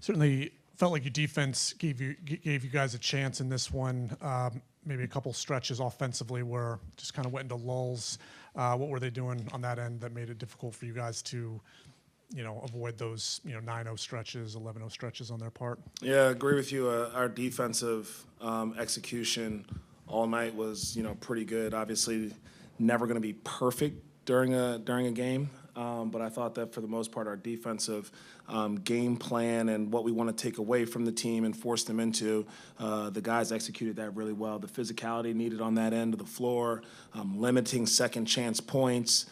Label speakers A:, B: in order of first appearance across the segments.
A: Certainly felt like your defense gave you guys a chance in this one. Maybe a couple stretches offensively where just kind of went into lulls. What were they doing on that end that made it difficult for you guys to, avoid those, 9-0 stretches, 11-0 stretches on their part?
B: Yeah, I agree with you. Our defensive execution all night was, pretty good. Obviously, never going to be perfect during a game, but I thought that for the most part, our defensive game plan and what we want to take away from the team and force them into, the guys executed that really well. The physicality needed on that end of the floor, limiting second chance points,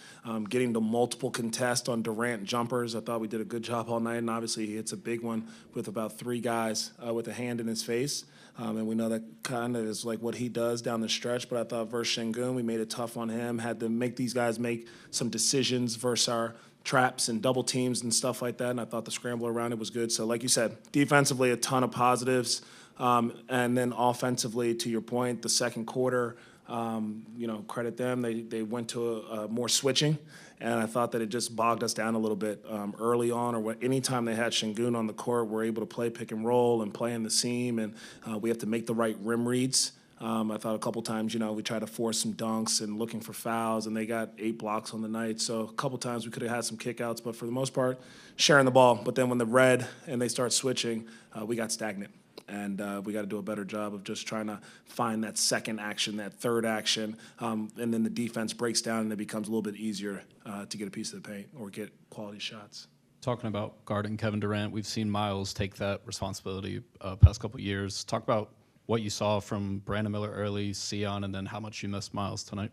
B: getting to multiple contests on Durant jumpers. I thought we did a good job all night, and obviously he hits a big one with about 3 guys with a hand in his face. And we know that kind of is like what he does down the stretch. But I thought versus Şengün, we made it tough on him, had to make these guys make some decisions versus our traps and double teams and stuff like that. And I thought the scramble around it was good. So like you said, defensively, a ton of positives. And then offensively, to your point, the second quarter, credit them. They went to more switching, and I thought that it just bogged us down a little bit early on. Or anytime they had Şengün on the court, we're able to play pick and roll and play in the seam, and we have to make the right rim reads. I thought a couple times, we tried to force some dunks and looking for fouls, and they got 8 blocks on the night. So a couple times we could have had some kickouts, but for the most part, sharing the ball. But then when the red and they start switching, we got stagnant. And we got to do a better job of just trying to find that second action, that third action, and then the defense breaks down and it becomes a little bit easier to get a piece of the paint or get quality shots.
C: Talking about guarding Kevin Durant, we've seen Miles take that responsibility past couple years. Talk about what you saw from Brandon Miller early, Sion, and then how much you missed Miles tonight.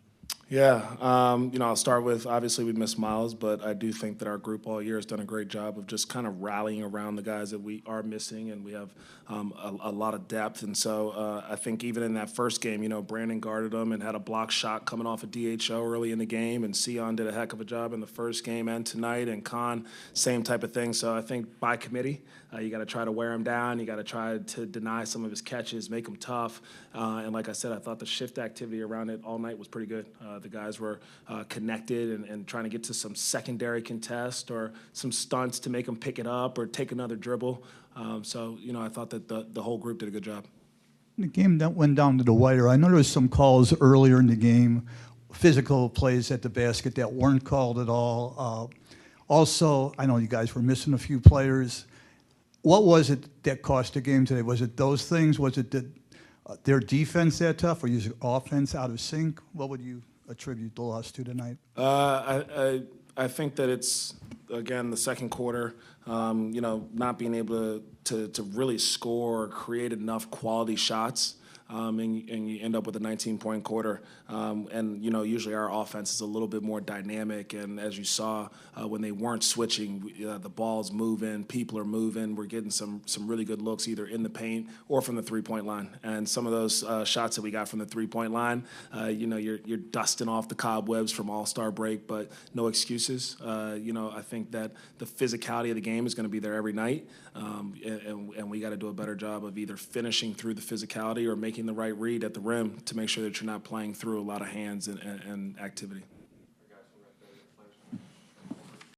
B: Yeah, I'll start with, obviously we missed Miles, but I do think that our group all year has done a great job of just kind of rallying around the guys that we are missing, and we have a lot of depth. And so I think even in that first game, Brandon guarded him and had a block shot coming off a DHO early in the game, and Sion did a heck of a job in the first game and tonight, and Khan, same type of thing. So I think by committee, you got to try to wear him down. You got to try to deny some of his catches, make him tough. And like I said, I thought the shift activity around it all night was pretty good. The guys were connected and trying to get to some secondary contest or some stunts to make them pick it up or take another dribble. So I thought that the whole group did a good job.
D: The game that went down to the wire, I know there was some calls earlier in the game, physical plays at the basket that weren't called at all. Also, I know you guys were missing a few players. What was it that cost the game today? Was it those things? Was it their defense that tough, or your offense out of sync? What would you attribute the loss to tonight?
B: I think that it's, again, the second quarter, not being able to really score or create enough quality shots. And you end up with a 19-point quarter. Usually our offense is a little bit more dynamic. And as you saw, when they weren't switching, the ball's moving, people are moving. We're getting some really good looks either in the paint or from the three-point line. And some of those shots that we got from the three-point line, you're dusting off the cobwebs from All-Star break, but no excuses. I think that the physicality of the game is going to be there every night. And we got to do a better job of either finishing through the physicality or making the right read at the rim to make sure that you're not playing through a lot of hands and activity.